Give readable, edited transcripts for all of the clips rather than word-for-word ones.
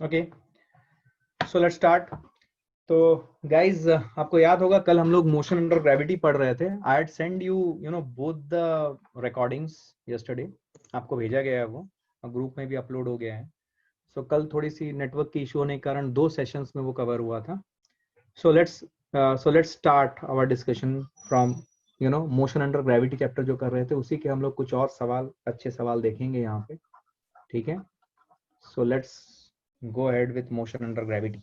Okay, so let's start. तो guys आपको याद होगा कल हम लोग मोशन अंडर ग्रेविटी पढ़ रहे थे। I had send you know both the recordings yesterday. आपको भेजा गया है वो, ग्रुप में भी अपलोड हो गया है। सो कल थोड़ी सी नेटवर्क की इशू होने के कारण 2 सेशंस में वो कवर हुआ था। So let's start our discussion from motion under gravity chapter जो कर रहे थे उसी के हम लोग कुछ और सवाल, अच्छे सवाल देखेंगे यहाँ पे। ठीक है, so let's go ahead with motion under gravity.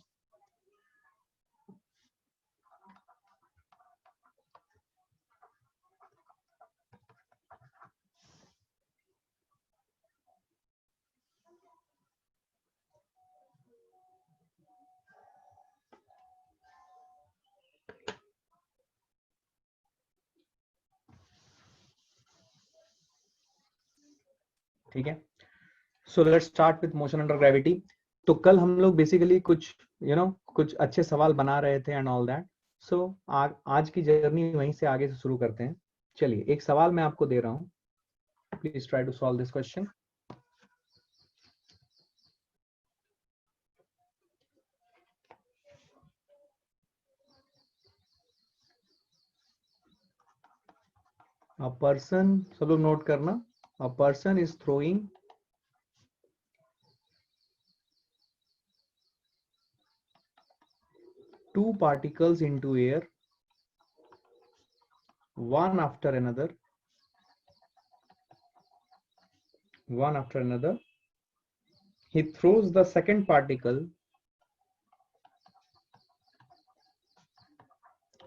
ठीक है, सो let's start with motion under gravity. तो कल हम लोग बेसिकली कुछ कुछ अच्छे सवाल बना रहे थे एंड ऑल दैट। सो आज की जर्नी वहीं से आगे से शुरू करते हैं। चलिए, एक सवाल मैं आपको दे रहा हूँ, please try to solve this question. A person, सब लोग नोट करना, a person is throwing two particles into air, one after another, one after another. He throws the second particle,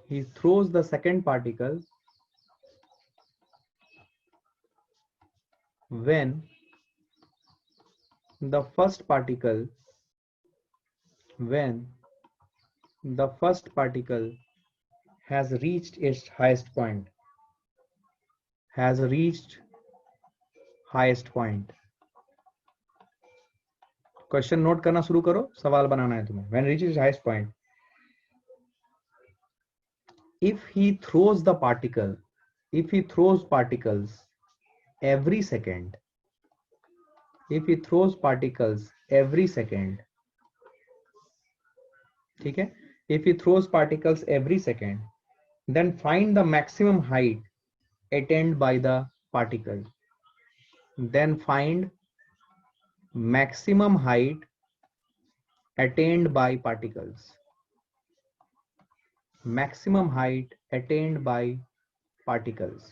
he throws the second particle when the first particle, when the first particle has reached its highest point, has reached highest point. Question note करना शुरू करो, सवाल बनाना है तुम्हें। when reaches highest point, if he throws the particle, if he throws particles every second, if he throws particles every second, ठीक है, if he throws particles every second, then find the maximum height attained by the particle, then find maximum height attained by particles, maximum height attained by particles।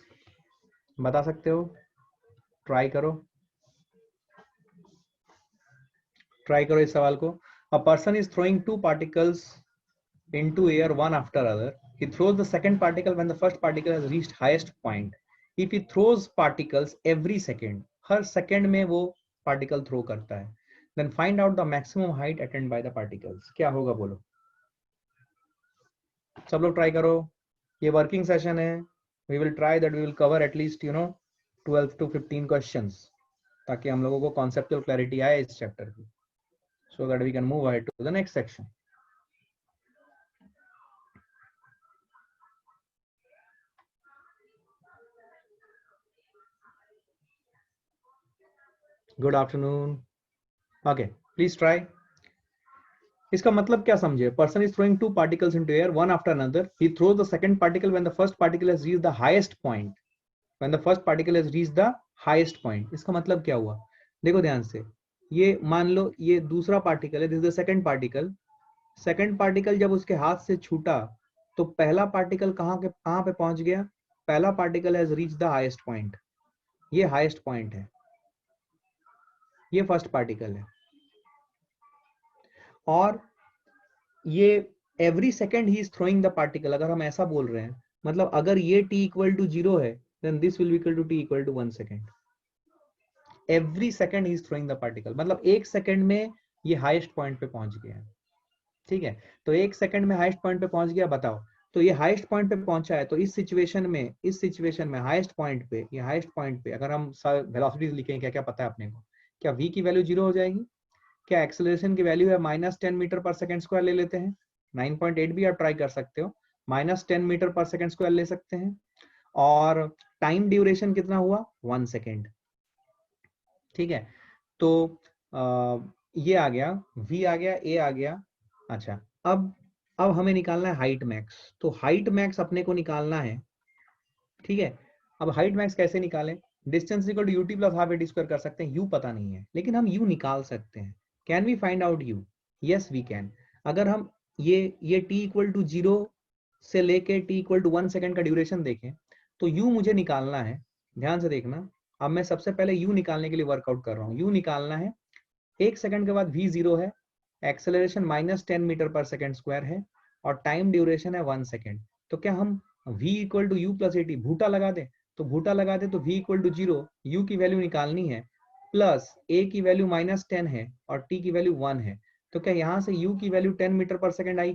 बता सकते हो? Try करो, try करो इस सवाल को। A person is throwing two particles into air one after other. He throws the second particle when the first particle has reached highest point. If he throws particles every second, her second में वो particle throw करता है, then find out the maximum height attained by the particles। क्या होगा बोलो? सब लोग try करो, ये वर्किंग सेशन है। We will try that we will cover at least 12 to 15 questions, ताकि हम लोगों को conceptual clarity आए इस चैप्टर की, so that we can move ahead to the next section. Good afternoon. Okay, please try. इसका मतलब क्या समझे? Person is throwing two particles into air one after another. He throws the second particle when the first particle has reached the highest point, when the first particle has reached the highest point. इसका मतलब क्या हुआ? देखो ध्यान से, ये मान लो ये दूसरा पार्टिकल है, this is the second particle. Second particle जब उसके हाथ से छूटा तो पहला पार्टिकल कहां पे पहुंच गया? पहला particle has reached the highest point, ये हाईएस्ट पॉइंट है, ये फर्स्ट पार्टिकल है। और ये एवरी सेकेंड ही इज थ्रोइंग द पार्टिकल। अगर हम ऐसा बोल रहे हैं, मतलब अगर ये t इक्वल टू 0 है, then this will equal to t equal to 1 second. Every second ही इज थ्रोइंग द पार्टिकल, मतलब एक सेकेंड में ये हाईएस्ट पॉइंट पे पहुंच गया है। ठीक है, तो एक सेकेंड में हाईएस्ट पॉइंट पे पहुंच गया। बताओ, तो ये हाईएस्ट पॉइंट पे पहुंचा है, तो इस सिचुएशन में हाईएस्ट पॉइंट पे, ये हाईएस्ट पॉइंट पे अगर हम वेलोसिटीज लिखें, क्या क्या पता है अपने को? क्या v की वैल्यू 0 हो जाएगी? क्या एक्सेलरेशन की वैल्यू है -10 मीटर पर सेकंड स्क्वायर ले लेते हैं, 9.8 भी आप ट्राई कर सकते हो, -10 मीटर पर सेकंड स्क्वायर ले सकते हैं। और टाइम ड्यूरेशन कितना हुआ? 1 सेकेंड। ठीक है, तो ये आ गया, v आ गया, a आ गया। अच्छा, अब हमें निकालना है हाइट मैक्स। तो हाइट मैक्स अपने को निकालना है, ठीक है। अब हाइट मैक्स कैसे निकालें? Distance equal to ut plus half eighty square कर सकते हैं, यू पता नहीं है लेकिन हम यू निकाल सकते हैं। Can we find out u? Yes we can. अगर हम ये t इक्वल टू 0 से लेके t इक्वल टू 1 सेकेंड का ड्यूरेशन देखें तो u मुझे निकालना है। ध्यान से देखना, अब मैं सबसे पहले u निकालने के लिए वर्कआउट कर रहा हूँ। u निकालना है, 1 सेकंड के बाद v 0 है, एक्सेलरेशन -10 मीटर पर सेकंड स्क्वायर है और टाइम ड्यूरेशन है 1 सेकंड। तो क्या हम v equal to u plus at भूटा लगा दें? तो भूटा लगा दे तो v इक्वल टू 0, u की वैल्यू निकालनी है, प्लस a की वैल्यू -10 है और t की वैल्यू 1 है। तो क्या यहाँ से u की वैल्यू 10 मीटर पर सेकंड आई?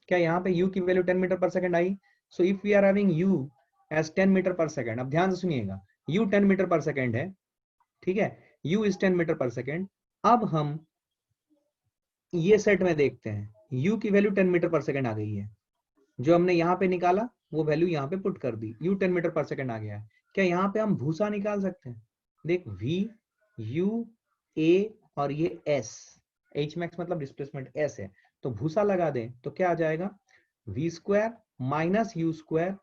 क्या यहाँ पे u की वैल्यू 10 मीटर पर सेकंड आई? So if we are having u as 10 metre पर सेकंड, अब ध्यान से सुनिएगा, u 10 मीटर पर सेकंड है, ठीक है, u इज 10 मीटर पर सेकंड। अब हम ये सेट में देखते हैं, u की वैल्यू 10 मीटर पर सेकंड आ गई है, जो हमने यहाँ पे निकाला वो वैल्यू यहाँ पे पुट कर दी, u 10 मीटर पर सेकंड आ गया है। क्या यहाँ पे हम भूसा निकाल सकते हैं? देख v, u, a और ये s, h max मतलब डिस्प्लेसमेंट s है, तो भूसा लगा दें तो क्या आ जाएगा? v square minus u square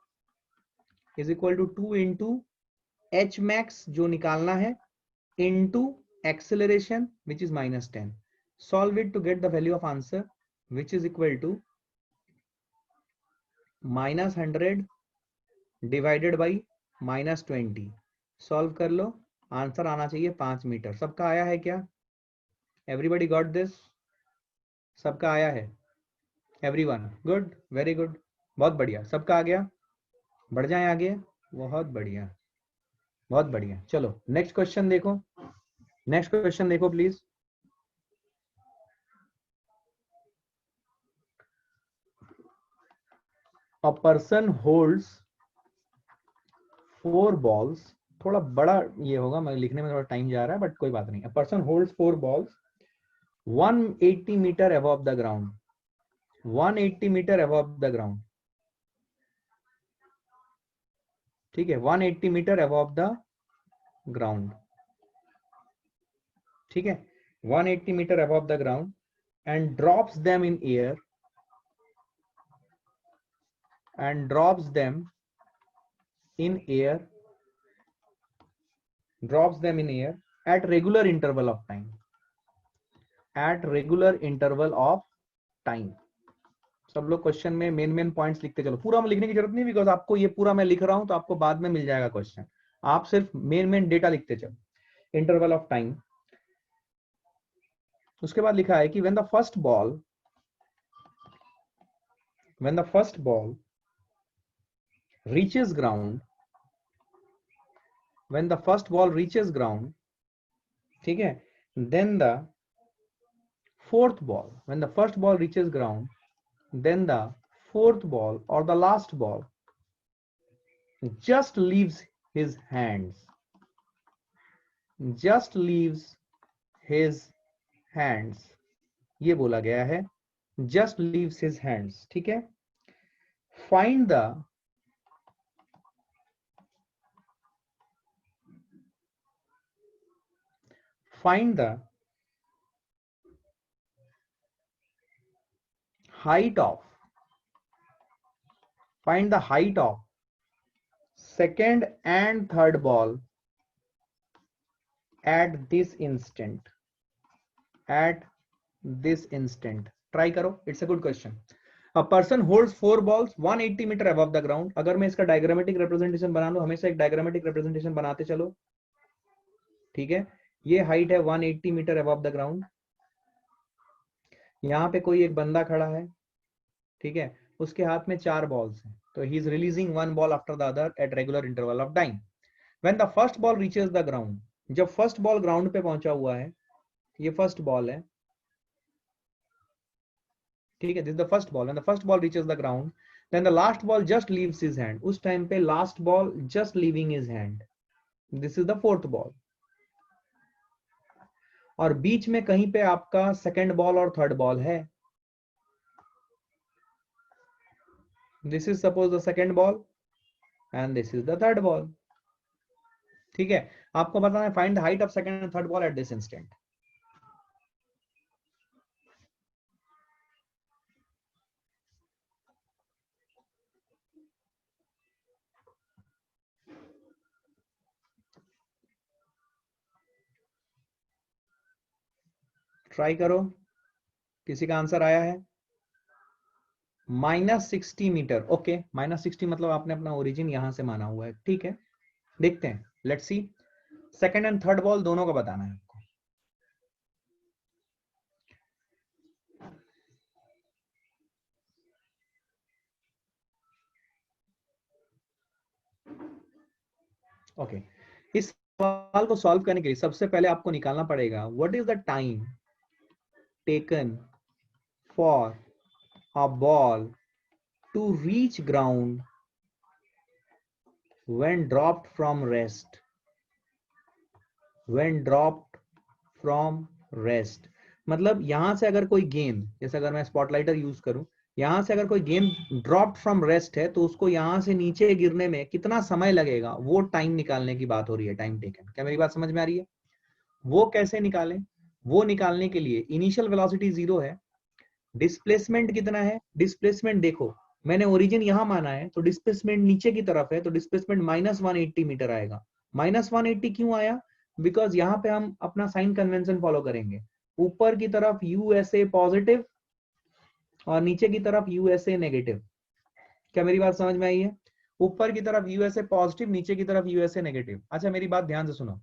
is equal to 2 into H max जो निकालना है into acceleration which is -10. Solve it to get the value of answer which is equal to -100 divided by -20। Solve कर लो, आंसर आना चाहिए 5 metre. सबका आया है क्या? Everybody got this? सबका आया है? एवरीवन गुड, वेरी गुड, बहुत बढ़िया, सबका आ गया। बढ़ जाए आगे, बहुत बढ़िया, बहुत बढ़िया। चलो नेक्स्ट क्वेश्चन देखो, नेक्स्ट क्वेश्चन देखो please. A person holds 4 balls, थोड़ा बड़ा ये होगा, मैं लिखने में थोड़ा टाइम जा रहा है बट कोई बात नहीं। A person holds 4 balls 180 meter above the ground, 180 meter above the ground, ठीक है, 180 मीटर above the ground, ठीक है, 180 metre above the ground and drops them in air, and drops them in air, drops them in air at regular interval of time, at regular interval of time। सब लोग question में main points लिखते चलो, पूरा लिखने की जरूरत नहीं, बिकॉज आपको ये पूरा मैं लिख रहा हूं तो आपको बाद में मिल जाएगा क्वेश्चन। आप सिर्फ मेन डेटा लिखते चलो, इंटरवल ऑफ टाइम। उसके बाद लिखा है कि when the first ball reaches ground, when the first ball reaches ground, ठीक है, then the fourth ball, when the first ball reaches ground, then the fourth ball or the last ball just leaves his hands, just leaves his hands, ये बोला गया है, just leaves his hands, ठीक है। find the height of, find the height of second and third ball at this instant, at this instant। Try करो, it's a good question. A person holds 4 balls 180 metre above the ground। अगर मैं इसका diagrammatic representation बना लूं, हमेशा एक diagrammatic representation बनाते चलो, ठीक है। ये हाइट है 180 मीटर above the ground, यहाँ पे कोई एक बंदा खड़ा है, ठीक है, उसके हाथ में 4 बॉल्स हैं, तो he is releasing 1 ball after the other at regular interval of time. When the first ball reaches the ground, जब फर्स्ट बॉल ग्राउंड पे पहुंचा हुआ है, ये फर्स्ट बॉल है, ठीक है, this the first ball, when the first ball reaches the ground then the last ball just leaves his hand, उस टाइम पे last ball just leaving his hand, this is the fourth ball. और बीच में कहीं पे आपका second ball और third ball है, this is suppose the second ball and this is the third ball, ठीक है, आपको बताना है find the height of second and third ball at this instant. Try करो, किसी का आंसर आया है? -60 मीटर। ओके, -60 मतलब आपने अपना ओरिजिन यहां से माना हुआ है, ठीक है। देखते हैं, let's see. Second and third ball दोनों को बताना है आपको। ओके, इस सवाल को सॉल्व करने के लिए सबसे पहले आपको निकालना पड़ेगा what is the time taken for a ball to reach ground when dropped from rest, when dropped from rest। मतलब यहां से अगर कोई गेंद, जैसे अगर मैं स्पॉटलाइटर यूज करूं, यहां से अगर कोई गेंद ड्रॉप्ड फ्रॉम रेस्ट है तो उसको यहां से नीचे गिरने में कितना समय लगेगा, वो टाइम निकालने की बात हो रही है, टाइम टेकन। क्या मेरी बात समझ में आ रही है? वो कैसे निकालें? वो निकालने के लिए इनिशियल वेलोसिटी 0 है, डिस्प्लेसमेंट कितना है? डिस्प्लेसमेंट देखो, मैंने ओरिजिन यहां माना है तो डिस्प्लेसमेंट नीचे की तरफ है, तो डिस्प्लेसमेंट -180 मीटर आएगा। -180 क्यों आया? बिकॉज यहां पे हम अपना साइन कन्वेंशन फॉलो करेंगे, ऊपर की तरफ यूएसए पॉजिटिव और नीचे की तरफ यूएसए नेगेटिव। क्या मेरी बात समझ में आई है? ऊपर की तरफ यूएसए पॉजिटिव, नीचे की तरफ यूएसए नेगेटिव। अच्छा, मेरी बात ध्यान से सुनो,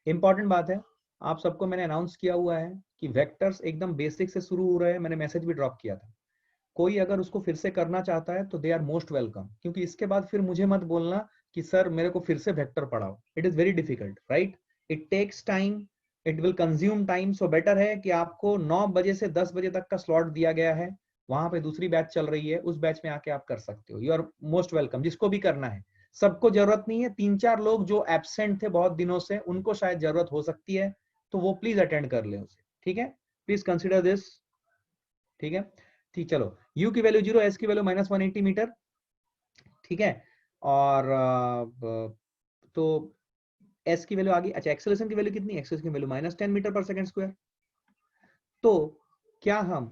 इंपॉर्टेंट बात है। आप सबको मैंने अनाउंस किया हुआ है कि वेक्टर्स एकदम बेसिक से शुरू हो रहे हैं, मैंने मैसेज भी ड्रॉप किया था। कोई अगर उसको फिर से करना चाहता है तो दे आर मोस्ट वेलकम, क्योंकि इसके बाद फिर मुझे मत बोलना कि सर मेरे को फिर से वेक्टर पढ़ाओ। It is very difficult, right? It takes time, it will consume time. So better है कि आपको 9 बजे से 10 बजे तक का स्लॉट दिया गया है, वहां पे दूसरी बैच चल रही है, उस बैच में आके आप कर सकते हो। यू आर मोस्ट वेलकम, जिसको भी करना है। सबको जरूरत नहीं है, 3-4 लोग जो एब्सेंट थे बहुत दिनों से, उनको शायद जरूरत हो सकती है, तो वो प्लीज अटेंड कर ले उसे, ठीक है? प्लीज कंसिडर दिस, ठीक है? ठीक, चलो, u की वैल्यू 0, s की वैल्यू -180 मीटर, ठीक है। और तो s की वैल्यू आ गई। अच्छा, एक्सेलरेशन की वैल्यू कितनी? एक्सेलरेशन की वैल्यू -10 मीटर पर सेकंड स्क्वायर। तो क्या हम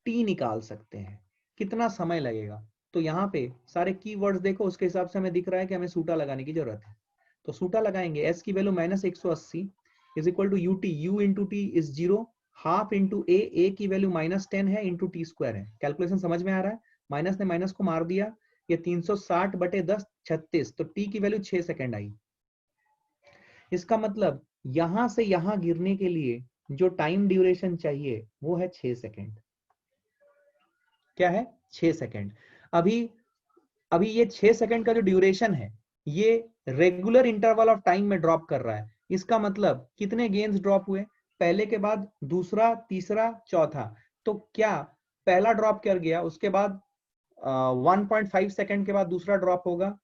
t निकाल सकते हैं? कितना समय लगेगा? तो यहाँ पे सारे कीवर्ड्स देखो, उसके हिसाब से हमें दिख रहा है कि हमें सूटा लगाने की जरूरत है। तो सूटा लगाएंगे, s की value -180 is equal to ut, u into t is 0, half into a की वैल्यू -10 है, इंटू टी स्क्वायर है। कैलकुलेशन समझ में आ रहा है? माइनस ने माइनस को मार दिया, ये 360/10 36, तो टी की वैल्यू 6 सेकेंड आई। इसका मतलब यहां से यहां गिरने के लिए जो टाइम ड्यूरेशन चाहिए वो है 6 सेकेंड। क्या है? 6 सेकेंड। अभी अभी ये 6 सेकंड का जो ड्यूरेशन है, ये रेगुलर इंटरवल ऑफ टाइम में ड्रॉप कर रहा है। इसका मतलब कितने गेंस ड्रॉप हुए? पहले के बाद दूसरा, तीसरा, चौथा। तो क्या पहला ड्रॉप कर गया, उसके बाद 1.5 सेकंड के बाद दूसरा ड्रॉप होगा,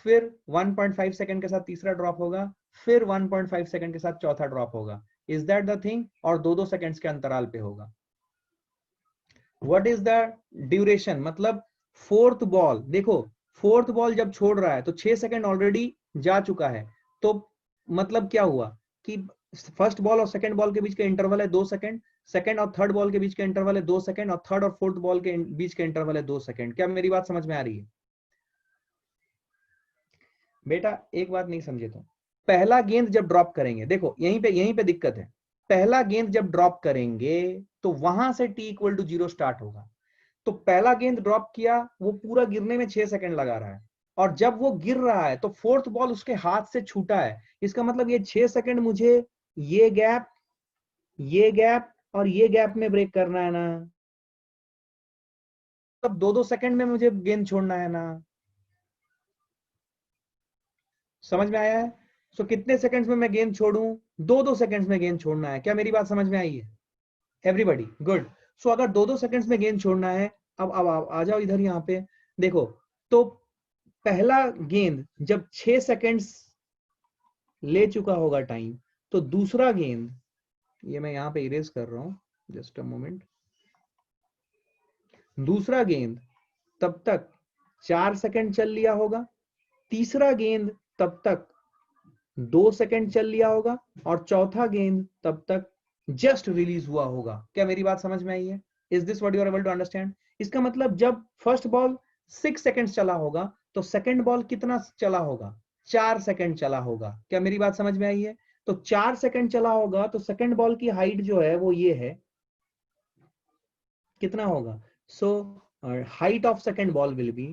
फिर 1.5 सेकंड के साथ तीसरा ड्रॉप होगा, फिर 1.5 सेकंड के साथ चौथा ड्रॉप होगा। Is that the thing? और 2-2 सेकंड्स के अंतराल पे होगा। What is the duration? मतलब फोर्थ बॉल देखो, फोर्थ बॉल जब छोड़ रहा है तो 6 सेकंड ऑलरेडी जा चुका है। तो मतलब क्या हुआ कि फर्स्ट बॉल और सेकंड बॉल के बीच का इंटरवल है 2 सेकंड, सेकंड और थर्ड बॉल के बीच का इंटरवल है 2 सेकंड, और थर्ड और फोर्थ बॉल के बीच का इंटरवल है 2 सेकंड। क्या मेरी बात समझ में आ रही है? बेटा एक बात नहीं समझे तो, पहला गेंद जब ड्रॉप करेंगे, देखो यहीं पे दिक्कत है। पहला गेंद जब ड्रॉप करेंगे तो वहां से t इक्वल टू 0 स्टार्ट होगा। तो पहला गेंद ड्रॉप किया, वो पूरा गिरने में 6 सेकंड लगा रहा है, और जब वो गिर रहा है तो फोर्थ बॉल उसके हाथ से छूटा है। इसका मतलब ये 6 सेकंड मुझे ये गैप, ये गैप और ये गैप में ब्रेक करना है ना, तब 2-2 सेकंड में मुझे गेंद छोड़ना है ना। समझ में आया है? सो कितने सेकंड्स में मैं गेंद छोड़ूं? 2-2 सेकंड्स में गेंद छोड़ना है। क्या मेरी बात समझ में आई है एवरीबॉडी? गुड। सो अगर 2-2 सेकंड्स में गेंद छोड़ना है, अब आ जाओ इधर, यहाँ पे देखो। तो पहला गेंद जब 6 सेकंड्स ले चुका होगा टाइम, तो दूसरा गेंद, ये मैं यहां पे इरेज कर रहा हूं, जस्ट अ मोमेंट, दूसरा गेंद तब तक 4 सेकंड चल लिया होगा, तीसरा गेंद तब तक 2 सेकंड चल लिया होगा और चौथा गेंद तब तक जस्ट रिलीज हुआ होगा। क्या मेरी बात समझ में आई है? Is this what you are able to understand? इसका मतलब जब फर्स्ट बॉल 6 सेकंड चला होगा तो सेकंड बॉल कितना चला होगा? 4 सेकंड चला होगा। क्या मेरी बात समझ में आई है? तो 4 सेकंड चला होगा तो सेकंड बॉल की हाइट जो है वो ये है, कितना होगा? So height of second ball will be,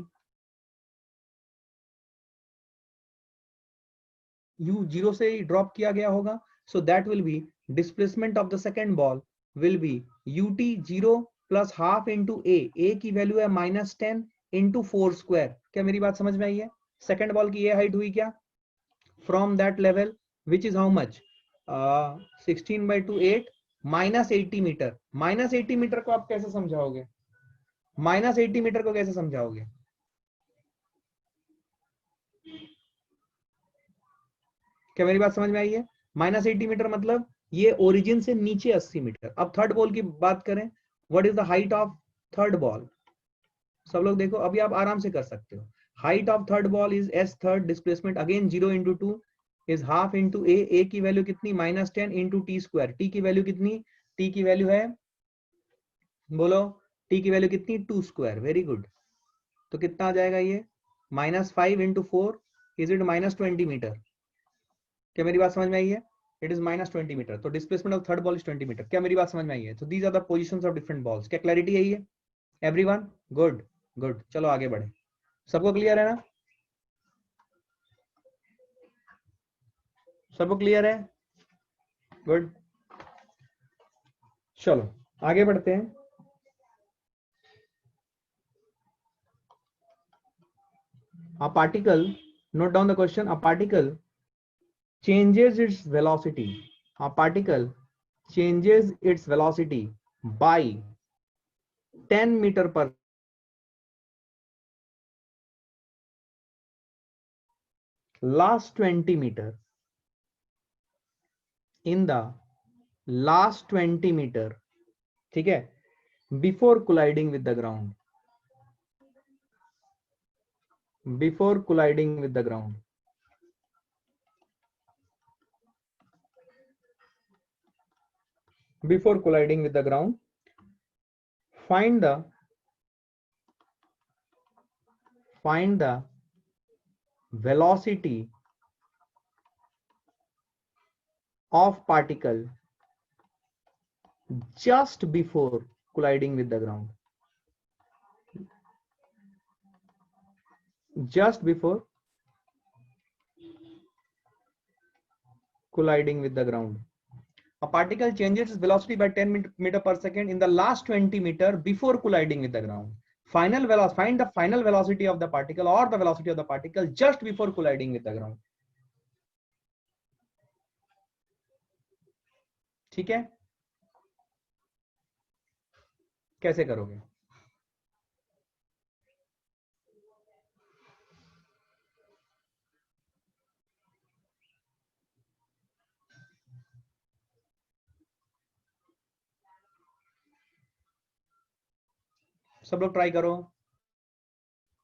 u zero से ड्रॉप किया गया होगा, so that will be displacement of the second ball will be ut zero plus half into a की वैल्यू है -10 इंटू 4 स्क्वायर। क्या मेरी बात समझ में आई है? सेकंड बॉल की ये हाइट हुई क्या? From that level which is how much, 16/2 8 -80 metre. -80 metre को आप कैसे समझाओगे? -80 मीटर को कैसे समझाओगे? क्या मेरी बात समझ में आई है? -80 मीटर मतलब ये ओरिजिन से नीचे 80 मीटर। अब थर्ड बॉल की बात करें, what is the height of third ball? सब लोग देखो, अभी आप आराम से कर सकते हो। Height of third ball is s third, displacement again 0 × 2 is half into a की वैल्यू कितनी? -10 इंटू टी स्क्वायर। टी की वैल्यू कितनी? टी की वैल्यू है, बोलो, टी की वैल्यू कितनी? 2 स्क्वायर। Very good. तो कितना आ जाएगा ये? -5 इंटू 4 इज इट -20 मीटर? क्या मेरी बात समझ में आई है? It is -20 metre. तो displacement of third ball is 20 metre. क्या मेरी बात समझ में आई है? तो these are the positions of different balls. क्या क्लैरिटी है ये एवरीवन? गुड गुड, चलो आगे बढ़े। सबको क्लियर है ना? सबको क्लियर है? गुड, चलो आगे बढ़ते हैं। A particle, note down the question, a particle changes its velocity, a particle changes its velocity by 10 meter per last 20 meter in the last 20 meter, ठीक है, before colliding with the ground, before colliding with the ground, before colliding with the ground, find the velocity of particle just before colliding with the ground, just before colliding with the ground. A particle changes its velocity by 10 meter per second in the last 20 meter before colliding with the ground. Final velocity, find the final velocity of the particle or the velocity of the particle just before colliding with the ground. ठीक है, कैसे करोगे? सब लोग try करो।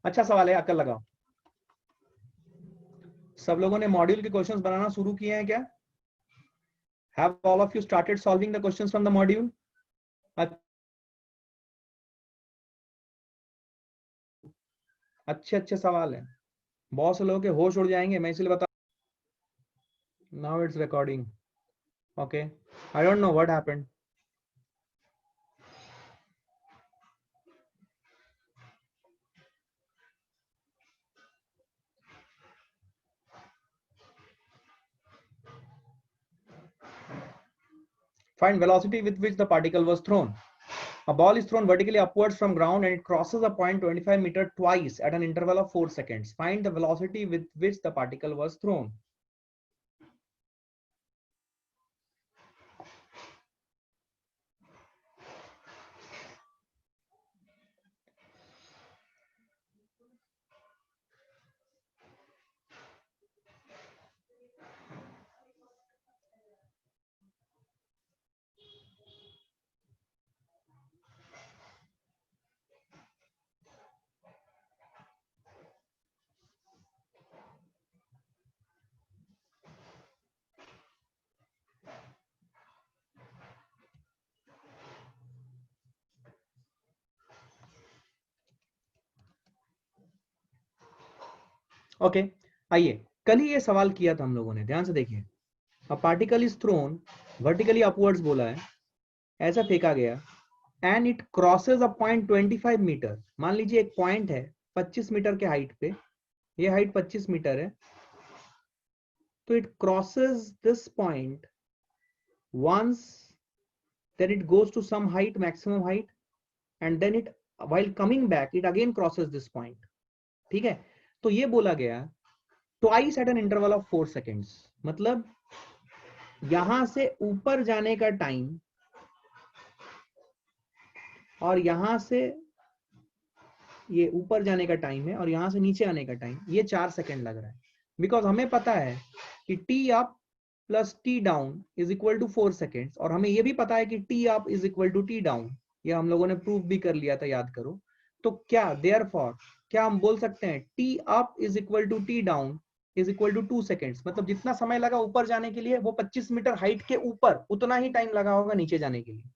अच्छा सवाल है, अक्ल लगाओ। सब लोगों ने मॉड्यूल के क्वेश्चंस बनाना शुरू किए हैं क्या? Have all of you started solving the questions from the module? अच्छे अच्छे सवाल हैं, बहुत से लोगों के होश उड़ जाएंगे, मैं इसलिए बता। Now it's recording. Okay, I don't know what happened. Find velocity with which the particle was thrown. A ball is thrown vertically upwards from ground and it crosses a point 25 meter twice at an interval of 4 seconds. Find the velocity with which the particle was thrown. Okay आइए, कल ही ये सवाल किया था हम लोगों ने, ध्यान से देखिए। A particle is thrown vertically upwards बोला है, ऐसा फेंका गया and it crosses a point 25 metre. मान लीजिए एक पॉइंट है 25 मीटर के हाइट पे, ये हाइट 25 मीटर है, तो it crosses this point once, then it goes to some height, maximum height, and then it while coming back it again crosses this point. ठीक है, तो ये बोला गया twice at an interval of 4 seconds, मतलब यहां से ऊपर जाने का टाइम और यहां से ये ऊपर जाने का टाइम है और यहां से नीचे आने का टाइम, ये 4 सेकंड लग रहा है। बिकॉज हमें पता है कि T up plus T down is equal to 4 seconds, और हमें यह भी पता है कि T up is equal to T down, ये हम लोगों ने प्रूव भी कर लिया था, याद करो। तो क्या देयरफॉर क्या हम बोल सकते हैं T up is equal to T down is equal to 2 seconds, मतलब जितना समय लगा ऊपर जाने के लिए वो 25 मीटर हाइट के ऊपर उतना ही टाइम लगा होगा नीचे जाने के लिए।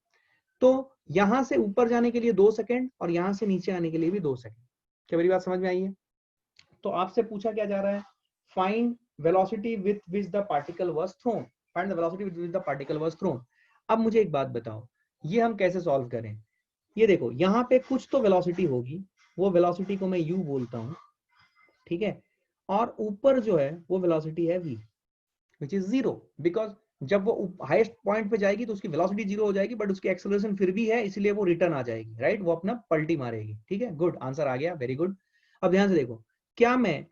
तो यहां से ऊपर जाने के लिए 2 सेकंड और यहां से नीचे आने के लिए भी 2 सेकंड। क्या मेरी बात समझ में आई है? तो आपसे पूछा क्या जा रहा है, find velocity with which the particle was thrown, find the velocity with which the particle was thrown. अब मुझे एक बात बताओ, ये हम कैसे सॉल्व करें? ये देखो, यहाँ पे कुछ तो वेलोसिटी होगी, वो वेलोसिटी को मैं u बोलता हूं, ठीक है, और ऊपर जो है वो वेलोसिटी है v विच इज 0, बिकॉज जब वो हाईएस्ट पॉइंट पे जाएगी तो उसकी वेलोसिटी 0 हो जाएगी, बट उसकी एक्सेलरेशन फिर भी है, इसलिए वो रिटर्न आ जाएगी, राइट, वो अपना पलटी मारेगी। ठीक है, गुड, आंसर आ गया, वेरी गुड। अब ध्यान से देखो, क्या मैं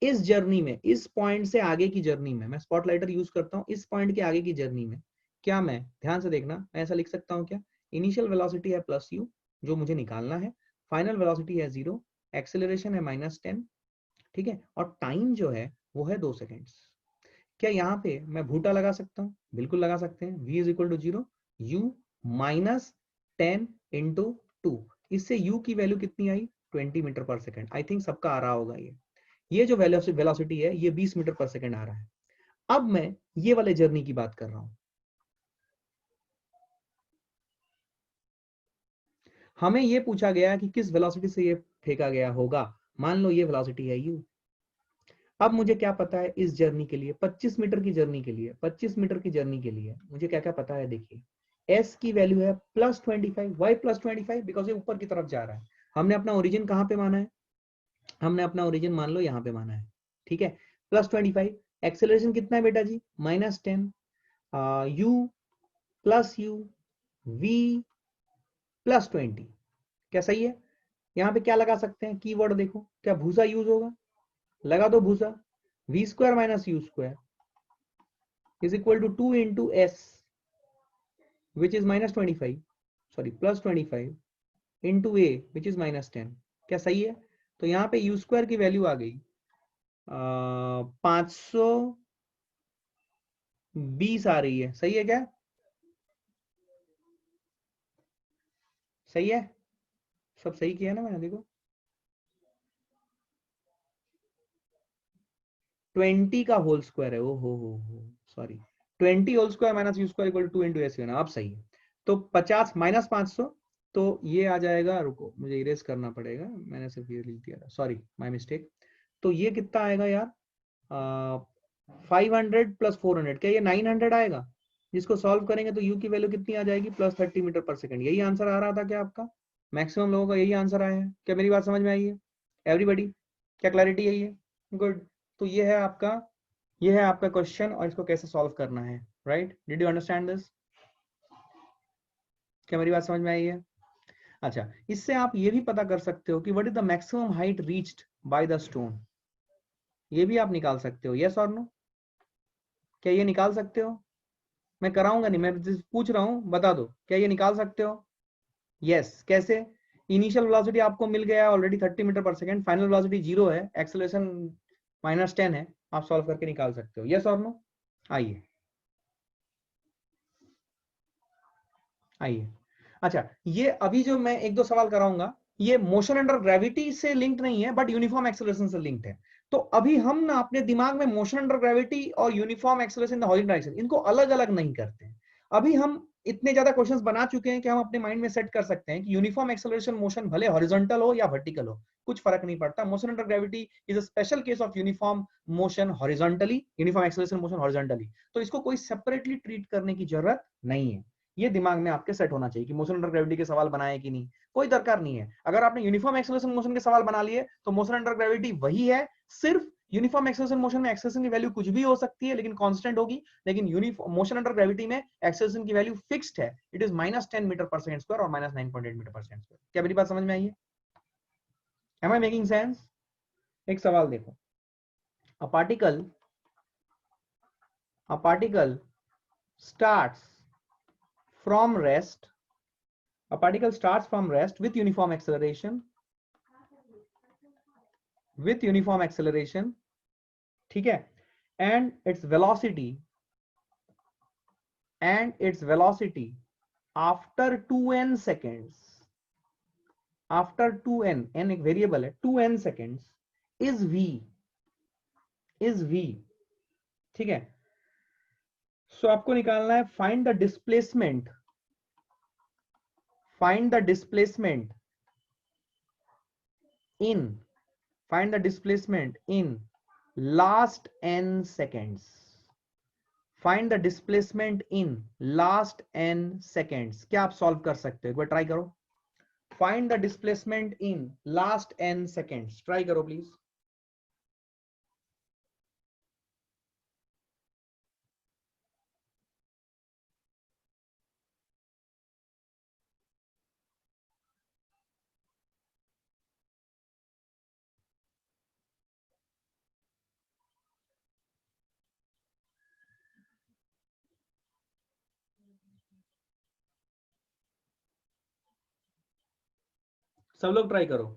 इस जर्नी में, इस पॉइंट से आगे की जर्नी में, मैं स्पॉटलाइटर यूज करता हूं, इस पॉइंट के आगे की जर्नी में क्या मैं, ध्यान से देखना, मैं ऐसा लिख सकता हूं क्या, इनिशियल वेलोसिटी है प्लस u जो मुझे निकालना है, फाइनल वेलोसिटी है 0, एक्सेलरेशन है -10, ठीक है, और टाइम जो है वो है 2 सेकेंड्स। क्या यहाँ पे मैं भूटा लगा सकता हूँ? बिल्कुल लगा सकते हैं, v is equal to 0, u minus 10 into 2, इससे u की वैल्यू कितनी आई, 20 मीटर पर सेकेंड। आई थिंक सबका आ रहा होगा ये जो वेलोसिटी है ये 20 मीटर पर सेकेंड आ रहा है। अब मैं ये वाले जर्नी की बात कर रहा हूं, हमें ये पूछा गया कि किस वेलोसिटी से ये फेंका गया होगा, मान लो ये वेलोसिटी है u। अब मुझे क्या पता है इस जर्नी के लिए, 25 मीटर की जर्नी के लिए, 25 मीटर की जर्नी के लिए मुझे क्या क्या पता है, देखिए s की वैल्यू है +25, वाई +25, बिकॉज ये ऊपर की तरफ जा रहा है। हमने अपना ओरिजिन कहाँ पे माना है, हमने अपना ओरिजिन मान लो यहाँ पे माना है, ठीक है, +25, एक्सेलरेशन कितना है बेटा जी, -10, u प्लस u v +20, क्या सही है? यहाँ पे क्या लगा सकते हैं, कीवर्ड देखो, क्या भूसा यूज होगा, लगा दो भूसा, v² minus u² is equal to 2 into s which is -25, sorry +25 into a which is -10, क्या सही है? तो यहाँ पे u² की वैल्यू आ गई 520 आ रही है, सही है क्या? सही है, सब सही किया ना मैंने, देखो 20 का होल स्क्वायर है, ओ हो sorry, 20 whole square minus u² equal to 2 into S, अब सही है। तो 50 माइनस 500, तो ये आ जाएगा, रुको मुझे इरेज करना पड़ेगा, मैंने सिर्फ ये लिख दिया था, सॉरी माय मिस्टेक। तो ये कितना आएगा यार, 500 प्लस 400, क्या ये 900 आएगा? जिसको सॉल्व करेंगे तो u की वैल्यू कितनी आ जाएगी, +30 मीटर पर सेकंड। यही आंसर आ रहा था क्या आपका? मैक्सिमम लोगों का यही आंसर आया है क्या? मेरी बात समझ में आई है एवरीबॉडी? क्या क्लैरिटी यही है? गुड। तो ये है आपका क्वेश्चन और इसको कैसे सॉल्व करना है, right? Did you understand this? क्या मेरी बात समझ में आई है? अच्छा, इससे आप ये भी पता कर सकते हो कि what is the maximum height reached by the stone, ये भी आप निकाल सकते हो, यस और नो? क्या ये निकाल सकते हो? मैं कराऊंगा नहीं, मैं पूछ रहा हूं, बता दो, क्या ये निकाल सकते हो? यस, कैसे? इनिशियल वेलोसिटी आपको मिल गया ऑलरेडी 30 मीटर पर सेकंड, फाइनल वेलोसिटी 0 है, एक्सेलरेशन -10 है, आप सॉल्व करके निकाल सकते हो, यस और नो? आइए आइए, अच्छा, ये अभी जो मैं एक दो सवाल कराऊंगा, ये मोशन अंडर ग्रेविटी से लिंक्ड नहीं है, बट यूनिफॉर्म एक्सेलरेशन से लिंक्ड है। तो अभी हम ना अपने दिमाग में मोशन अंडर ग्रेविटी और uniform acceleration in the horizontal direction, इनको अलग अलग नहीं करते हैं, अभी हम इतने ज्यादा क्वेश्चंस बना चुके हैं कि हम अपने माइंड में सेट कर सकते हैं कि यूनिफॉर्म एक्सेलरेशन मोशन भले हॉरिजॉन्टल हो या वर्टिकल हो, कुछ फर्क नहीं पड़ता। Motion under gravity is a special case of uniform motion horizontally, uniform acceleration motion horizontally. तो इसको कोई सेपरेटली ट्रीट करने की जरूरत नहीं है। ये दिमाग में आपके सेट होना चाहिए कि मोशन अंडर ग्रेविटी के सवाल बनाए कि नहीं, कोई दरकार नहीं है। अगर आपने यूनिफॉर्म एक्सेलरेशन मोशन के सवाल बना लिए तो मोशन अंडर ग्रेविटी वही है, सिर्फ यूनिफॉर्म एक्सेलरेशन मोशन में एक्सेलरेशन की वैल्यू कुछ भी हो सकती है लेकिन कांस्टेंट होगी, लेकिन यूनिफॉर्म मोशन अंडर ग्रेविटी में एक्सेलरेशन की वैल्यू फिक्स्ड है, इट इज -10 मीटर पर सेकंड स्क्वायर और -9.8 मीटर पर सेकंड स्क्वायर। क्या मेरी बात समझ में आई है? Am I making sense? एक सवाल देखो, a particle starts from rest, a particle starts from rest with uniform acceleration, ठीक है, and its velocity after 2n seconds, after 2n, n एक वेरिएबल है, 2n seconds is v, ठीक है। सो आपको निकालना है find the displacement in last n seconds, find the displacement in last n seconds। क्या आप सॉल्व कर सकते हो? एक बार ट्राई करो, find the displacement in last n seconds, try करो प्लीज। सब लोग ट्राई करो।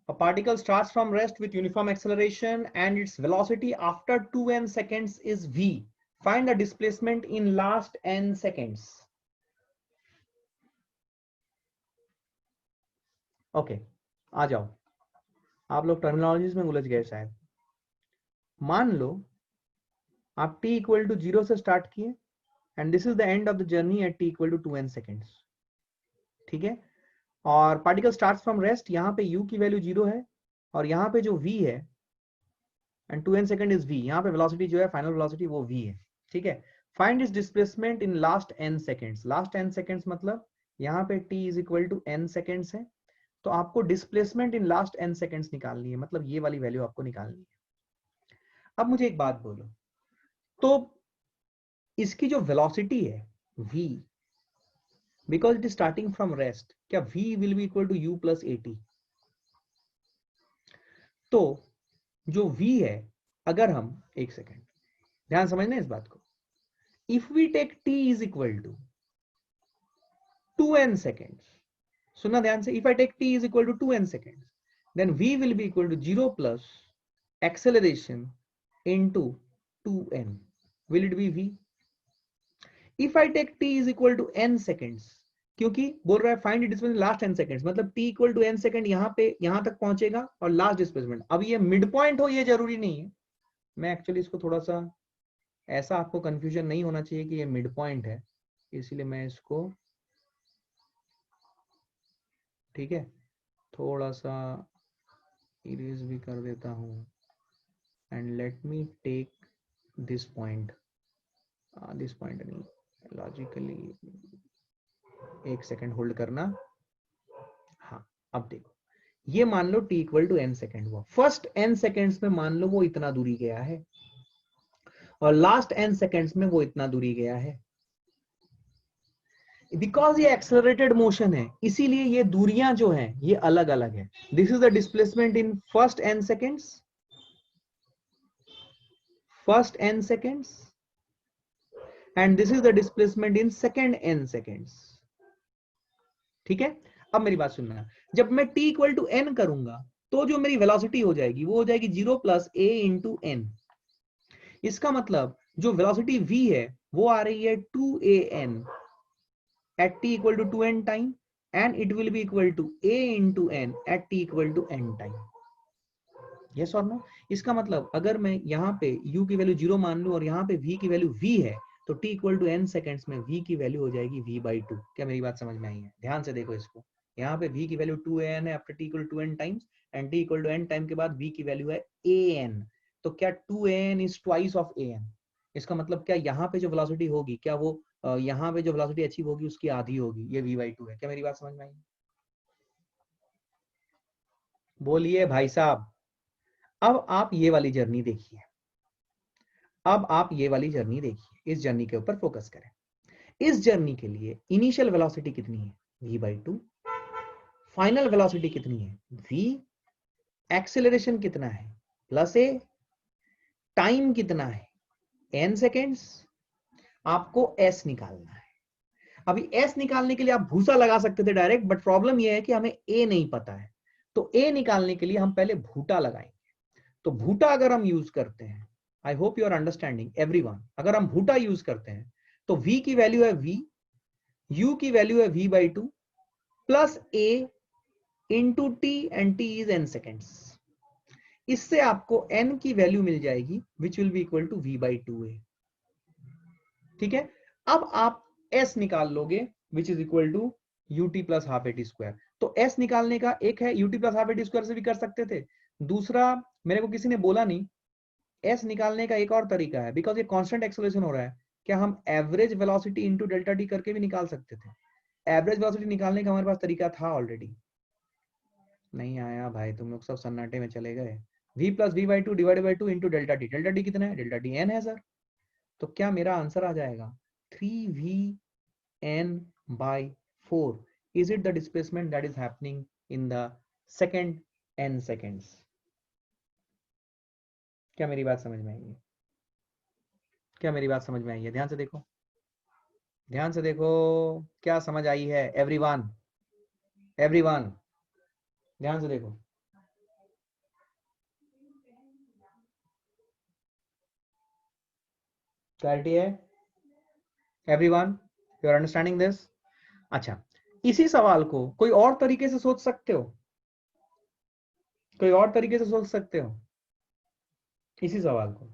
A particle starts from rest with uniform acceleration and its velocity after 2n seconds is v. Find the displacement in last n seconds. Okay, आ जाओ। आप लोग terminologies में उलझ गए शायद। मान लो आप t इक्वल टू 0 से स्टार्ट किए and this is the end of the journey at t equal to 2n seconds, ठीक है। और पार्टिकल स्टार्ट्स फ्रॉम रेस्ट, यहाँ पे u की वैल्यू 0 है और यहाँ पे जो v है and 2n second is v, यहाँ पे वेलोसिटी जो है फाइनल वेलोसिटी वो v है, ठीक है। फाइंड इस displacement in last n seconds. Last n seconds मतलब यहाँ पे t is equal to n seconds है, तो आपको displacement in last n seconds निकालनी है, मतलब ये वाली वैल्यू आपको निकालनी है। अब मुझे एक बात बोलो, तो इसकी जो वेलोसिटी है v, because it is starting from rest, क्या v will be equal to u plus at? तो जो v है, अगर हम एक सेकेंड ध्यान समझना इस बात को, if we take t is equal to 2n seconds, सुनना ध्यान से, if I take t is equal to 2n seconds, then v will be equal to 0 plus acceleration into 2n. Will it be v? If I take t is equal to n seconds, क्योंकि बोल रहा है find displacement last n seconds, मतलब t equal to n second यहाँ पे यहाँ तक पहुंचेगा और लास्ट डिस्प्लेसमेंट, अब ये मिड पॉइंट हो ये जरूरी नहीं है। मैं एक्चुअली इसको थोड़ा सा ऐसा, आपको कंफ्यूजन नहीं होना चाहिए कि ये मिड पॉइंट है, इसलिए मैं इसको, ठीक है, थोड़ा सा इरेज भी कर देता हूं and let me take this point नहीं, लॉजिकली एक सेकंड होल्ड करना। हाँ, अब देखो, ये मान लो t equal to n second हुआ, फर्स्ट n सेकेंड्स में मान लो वो इतना दूरी गया है और लास्ट n सेकेंड्स में वो इतना दूरी गया है। बिकॉज ये एक्सेलरेटेड मोशन है इसीलिए ये दूरियां जो हैं ये अलग अलग है। This is the displacement in first n seconds, and this is the displacement in second n seconds. ठीक है, अब मेरी बात सुनना, जब मैं t इक्वल टू n करूंगा तो जो मेरी वेलोसिटी हो जाएगी वो हो जाएगी 0 प्लस a इंटू n। इसका मतलब जो वेलोसिटी v है वो आ रही है 2an at t equal to 2n time and it will be equal to a into n at t equal to n time। yes or no? इसका मतलब अगर मैं यहाँ पे u की वैल्यू 0 मान लूं और यहाँ पे v की वैल्यू v है तो t equal to n seconds में v की वैल्यू हो जाएगी v बाई 2। क्या मेरी बात समझ में आई है? ध्यान से देखो इसको, यहाँ पे v की वैल्यू 2an है after t equal to n times and t equal to n time के बाद v की वैल्यू है an। तो क्या 2an is twice of an? इसका मतलब क्या यहाँ पे जो वेलोसिटी होगी क्या वो यहाँ पे जो वेलोसिटी अचीव होगी उसकी आधी होगी, ये v बाई 2 है। क्या मेरी बात समझ में आई? बोलिए भाई साहब। अब आप ये वाली जर्नी देखिए, अब आप ये वाली जर्नी देखिए, इस जर्नी के ऊपर फोकस करें। इस जर्नी के लिए इनिशियल वेलोसिटी कितनी है? v by 2। फाइनल वेलोसिटी कितनी है? v। एक्सेलरेशन कितना है? Plus a। टाइम कितना है? n seconds. आपको s निकालना है। अभी s निकालने के लिए आप भूसा लगा सकते थे डायरेक्ट, बट प्रॉब्लम यह है कि हमें a नहीं पता है, तो a निकालने के लिए हम पहले भूटा लगाएंगे। तो भूटा अगर हम यूज करते हैं, I hope you are understanding everyone, अगर हम भूटा यूज करते हैं तो v की वैल्यू है v, u की वैल्यू है v by 2 plus a into T and t is n seconds. इससे आपको n की वैल्यू मिल जाएगी which will be equal to v by 2a। ठीक है, अब आप s निकाल लोगे which is equal to ut plus half eighty square. तो s निकालने का एक है ut plus half eighty square से भी कर सकते थे, दूसरा मेरे को किसी ने बोला नहीं, s निकालने का एक और तरीका है, बिकॉज ये कांस्टेंट एक्सेलरेशन हो रहा है, क्या हम average velocity into delta T करके भी निकाल सकते थे? एवरेज वेलोसिटी निकालने का हमारे पास तरीका था ऑलरेडी। नहीं आया भाई, तुम लोग सब सन्नाटे में चले गए। v plus V by 2 divide by 2 into delta T. Delta T कितना है? डेल्टा टी n है सर। तो क्या मेरा आंसर आ जाएगा 3v n by 4? Is it the displacement that is happening in the second n seconds? क्या मेरी बात समझ में आई है? क्या मेरी बात समझ में आई है? ध्यान से देखो, ध्यान से देखो, क्या समझ आई है एवरीवन? एवरीवन ध्यान से देखो। क्लैरिटी है everyone? You are understanding this? अच्छा, इसी सवाल को कोई और तरीके से सोच सकते हो, कोई और तरीके से सोच सकते हो इसी सवाल को।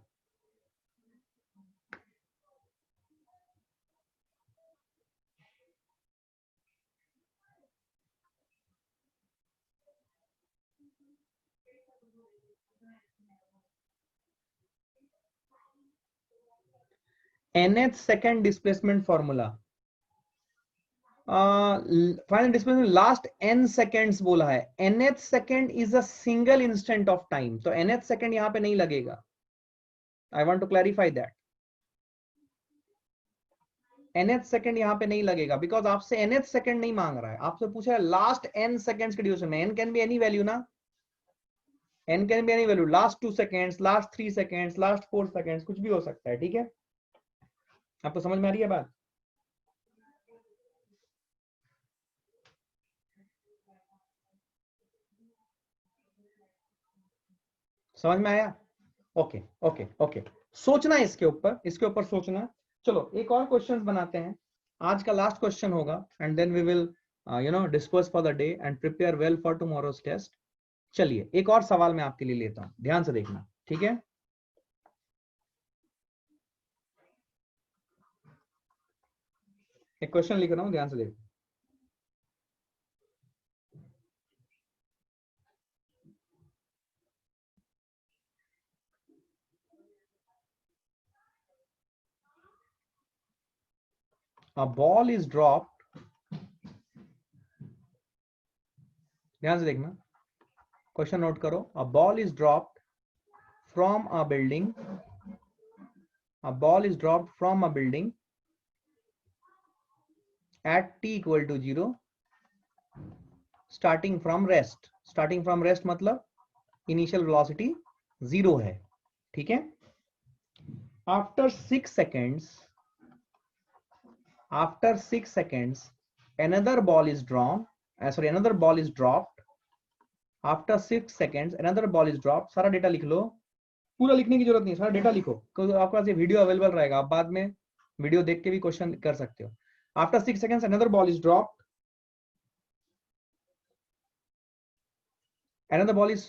nth second displacement formula, final displacement last n seconds बोला है। nth second is a single instant of time, तो nth सेकेंड यहां पे नहीं लगेगा। I want to clarify that, nth second यहां पे नहीं लगेगा, बिकॉज आपसे nth सेकेंड नहीं मांग रहा है, आपसे पूछा है लास्ट n सेकेंड्स के ड्यूरेशन में। n can be any value ना, n can be any value, last 2 seconds, last 3 seconds, last 4 seconds, कुछ भी हो सकता है। ठीक है, आपको समझ में आ रही है बात? समझ में आया? ओके ओके ओके, सोचना इसके ऊपर, इसके ऊपर सोचना। चलो एक और क्वेश्चन बनाते हैं, आज का लास्ट क्वेश्चन होगा and then we will disperse for the day and prepare well for tomorrow's test. चलिए एक और सवाल मैं आपके लिए लेता हूं, ध्यान से देखना। ठीक है, एक क्वेश्चन लिख रहा हूं, ध्यान से देखो। A ball is dropped, ध्यान से देखना, क्वेश्चन नोट करो। A ball is dropped from a building, a ball is dropped from a building at t equal to 0 starting from rest। starting from rest मतलब इनिशियल वेलोसिटी 0 है। ठीक है, after 6 seconds after 6 seconds another ball is drawn, another ball is dropped. After 6 seconds another ball is dropped. सारा data लिख लो, पूरा लिखने की जरूरत नहीं, सारा डेटा लिखो, क्योंकि आपके पास ये वीडियो अवेलेबल रहेगा, आप बाद में वीडियो देख के भी क्वेश्चन कर सकते हो. After 6 seconds another ball is dropped. Another ball is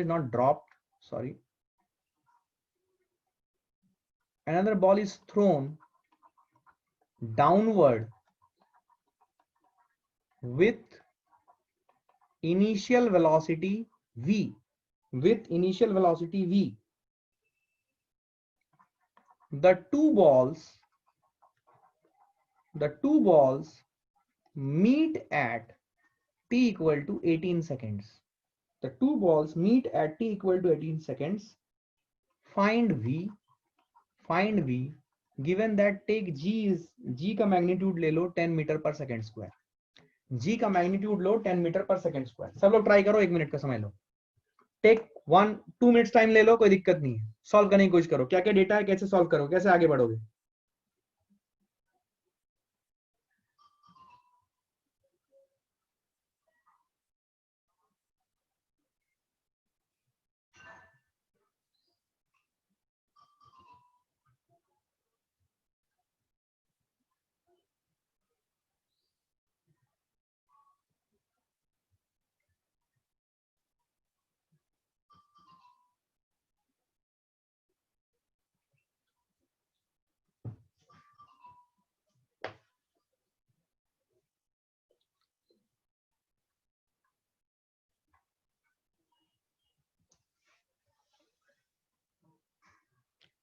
not dropped, sorry. Another ball is thrown downward with initial velocity v. With initial velocity v. The two balls meet at t equal to 18 seconds. The two balls meet at t equal to 18 seconds. Find v. Given that take g का magnitude ले लो 10 metre पर second square. g का magnitude लो 10 metre पर second square. सब लोग try करो, 1 minute का समय लो. टेक 1-2 मिनट्स टाइम ले लो, कोई दिक्कत नहीं है. सॉल्व करने की कोशिश करो, क्या क्या डेटा है, कैसे सॉल्व करो, कैसे आगे बढ़ोगे.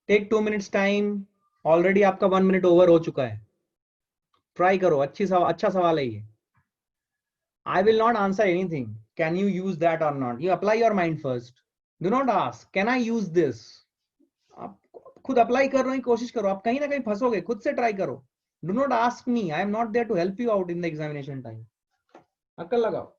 Take 2 minutes time. ऑलरेडी आपका 1 मिनट ओवर हो चुका है. ट्राई करो, अच्छा सवाल है ये. I will not answer anything. Can you use that or not? You apply your mind first. Do not ask, can I use this? आप खुद अप्लाई करने की कोशिश करो, आप कहीं ना कहीं फंसोगे, खुद से ट्राई करो. Do not ask me. I am not there to help you out in the examination time. अक्ल लगाओ.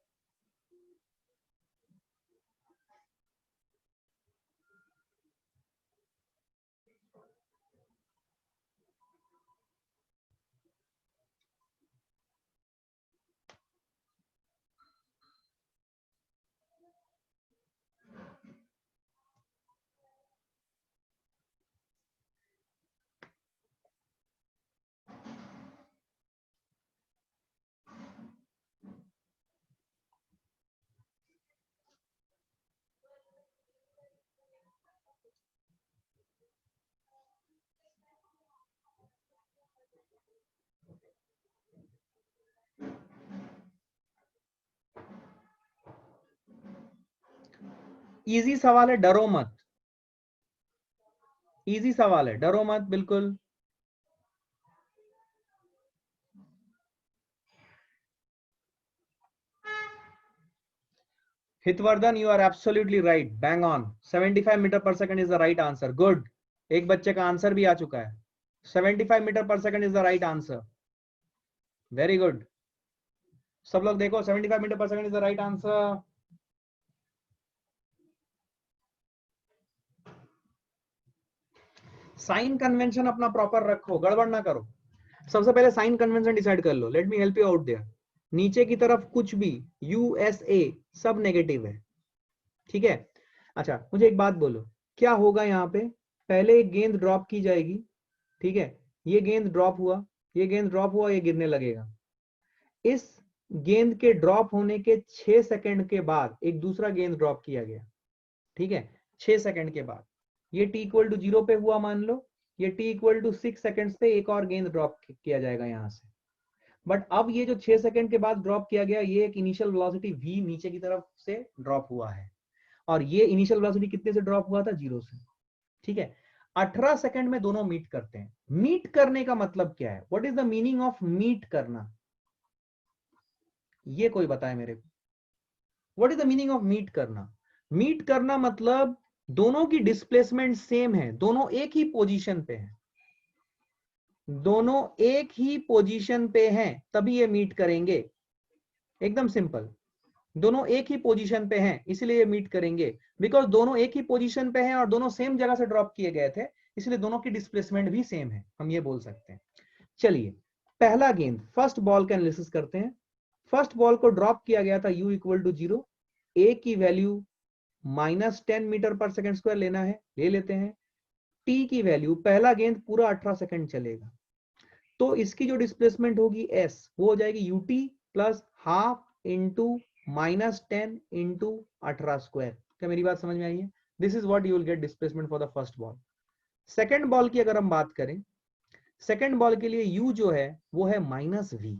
इजी सवाल है, डरो मत. इजी सवाल है, डरो मत बिल्कुल. Hitvardhan, you are absolutely right. Bang on. 75 metre पर second is the right answer. Good. एक बच्चे का आंसर भी आ चुका है. 75 मीटर पर second is the right answer. Very good. सब लोग देखो, 75 मीटर पर second is the right answer. Sign convention अपना प्रॉपर रखो, गड़बड़ ना करो. सबसे पहले साइन कन्वेंशन डिसाइड कर लो. Let me help you out there. नीचे की तरफ कुछ भी यूएसए सब नेगेटिव है, ठीक है. अच्छा, मुझे एक बात बोलो, क्या होगा यहाँ पे. पहले एक गेंद ड्रॉप की जाएगी, ठीक है. ये गेंद ड्रॉप हुआ, ये गेंद ड्रॉप हुआ, ये गिरने लगेगा. इस गेंद के ड्रॉप होने के 6 सेकंड के बाद एक दूसरा गेंद ड्रॉप किया गया, ठीक है. 6 सेकंड के बाद ये t इक्वल टू 0 पे हुआ मान लो. ये t इक्वल टू 6 सेकंड्स पे एक और गेंद ड्रॉप किया जाएगा यहां से. बट अब ये जो 6 सेकंड के बाद ड्रॉप किया गया, ये एक इनिशियल वेलोसिटी v नीचे की तरफ से ड्रॉप हुआ है. और ये इनिशियल वेलोसिटी कितने से ड्रॉप हुआ था, 0 से, ठीक है. 18 सेकंड में दोनों मीट करते हैं. मीट करने का मतलब क्या है, what is the meaning of meat करना, ये कोई बताए मेरे को. What is the meaning of meat करना. मीट करना मतलब दोनों की डिस्प्लेसमेंट सेम है, दोनों एक ही पोजीशन पे हैं, दोनों एक ही पोजीशन पे हैं, तभी ये मीट करेंगे. एकदम सिंपल. दोनों एक ही पोजीशन पे हैं इसलिए ये मीट करेंगे. बिकॉज दोनों एक ही पोजीशन पे हैं और दोनों सेम जगह से ड्रॉप किए गए थे, इसलिए दोनों की डिस्प्लेसमेंट भी सेम है, हम ये बोल सकते हैं. चलिए पहला गेंद फर्स्ट बॉल का एनालिसिस करते हैं। फर्स्ट बॉल को ड्रॉप किया गया था u इक्वल टू 0, a की वैल्यू -10 मीटर पर सेकंड स्क्वायर लेना है, ले लेते हैं। t की वैल्यू, पहला गेंद पूरा 18 सेकंड चलेगा, तो इसकी जो डिस्प्लेसमेंट होगी s, वो हो जाएगी ut plus half into -10 into 18 square. क्या मेरी बात समझ में आई है? This is what you will get displacement for the first ball. Second ball की अगर हम बात करें, सेकंड बॉल के लिए u जो है वो है -v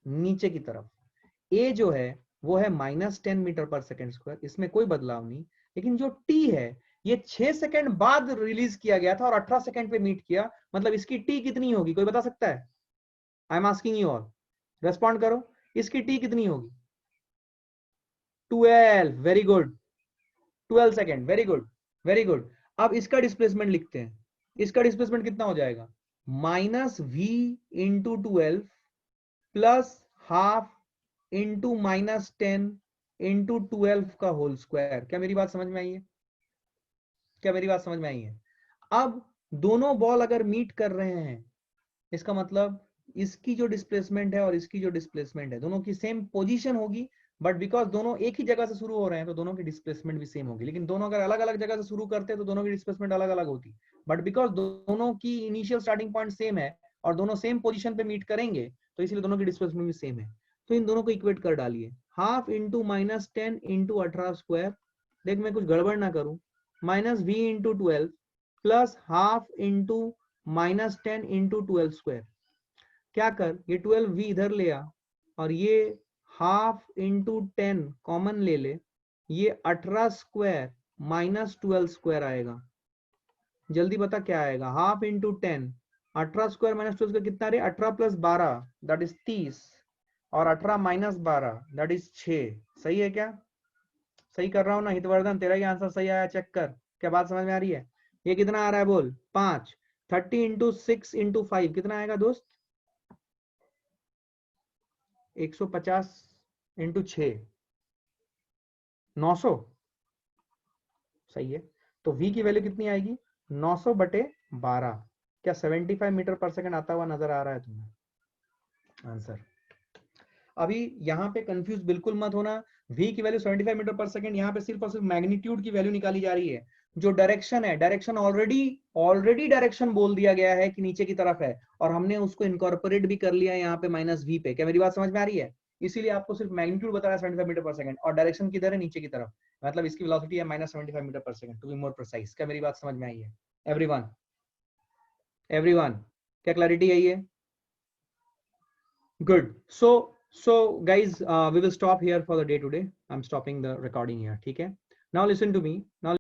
नीचे की तरफ, a जो है वो है -10 मीटर पर सेकंड स्क्वायर, इसमें कोई बदलाव नहीं। लेकिन जो t है ये 6 सेकंड बाद रिलीज किया गया था और 18 सेकंड पे मीट किया, मतलब इसकी t कितनी होगी, कोई बता सकता है? I am asking you all, respond करो, इसकी t कितनी होगी? 12, very good, 12 second, very good very good. अब इसका डिस्प्लेसमेंट लिखते हैं, इसका डिस्प्लेसमेंट कितना हो जाएगा? -v into 12 plus half into -10 into 12 का होल स्क्वायर। क्या मेरी बात समझ में आई है? क्या मेरी बात समझ में आई है? अब दोनों बॉल अगर मीट कर रहे हैं, इसका मतलब इसकी जो डिस्प्लेसमेंट है और इसकी जो डिस्प्लेसमेंट है दोनों की सेम पोजीशन होगी, बट बिकॉज दोनों एक ही जगह से शुरू हो रहे हैं तो दोनों की डिस्प्लेसमेंट भी सेम होगी। लेकिन दोनों अगर अलग अलग जगह से शुरू करते हैं तो दोनों की डिस्प्लेसमेंट अलग अलग होती, बट बिकॉज दोनों की इनिशियल स्टार्टिंग पॉइंट सेम है और दोनों सेम पोजीशन पे मीट करेंगे तो इसलिए दोनों की डिस्प्लेसमेंट भी सेम है। तो इन दोनों को इक्वेट कर डालिए, हाफ इंटू -10 इंटू 18 स्क्वायर, देख मैं कुछ गड़बड़ ना करूं, -v into 12 plus half into -10 into 12 square. क्या कर, ये 12v इधर ले आ और ये हाफ इंटू 10 कॉमन ले ले, ये 18 स्क्वायर -12 स्क्वायर आएगा। जल्दी बता क्या आएगा? हाफ इंटू 10, 18 स्क्वायर -12 स्क्वायर कितना रे? 18 प्लस 12 दैट इज 30 और 18 माइनस 12 दैट इज 6। सही है क्या? सही कर रहा हूं ना हितवर्धन? तेरा ही आंसर सही आया, चेक कर। क्या बात समझ में आ रही है? ये कितना आ रहा है बोल? 5। 30 इंटू 6 इंटू 5 कितना आएगा दोस्त? 150 इंटू 6, 900। सही है। तो v की वैल्यू कितनी आएगी? 900 बटे 12। क्या 75 मीटर पर सेकंड आता हुआ नजर आ रहा है तुम्हें आंसर? अभी यहाँ पे कंफ्यूज बिल्कुल मत होना, v की वैल्यू 75 मीटर पर सेकंड, यहाँ पे सिर्फ और सिर्फ मैग्नीट्यूड की वैल्यू निकाली जा रही है। जो डायरेक्शन है, डायरेक्शन ऑलरेडी डायरेक्शन बोल दिया गया है कि नीचे की तरफ है और हमने उसको इनकॉर्पोरेट भी कर लिया है यहाँ पे -v पे। क्या मेरी बात समझ में आ रही है? इसीलिए आपको सिर्फ मैग्नीट्यूड बता रहा है 75 मीटर पर सेकंड और डायरेक्शन किधर है? नीचे की तरफ, मतलब इसकी वेलोसिटी है -75 मीटर पर second to be more precise. क्या मेरी बात समझ में आई है एवरीवन? एवरीवन, क्या क्लैरिटी है ये? Good. So guys, we will stop here for the day today. I'm stopping the recording here. ठीक है? Now listen to me. Now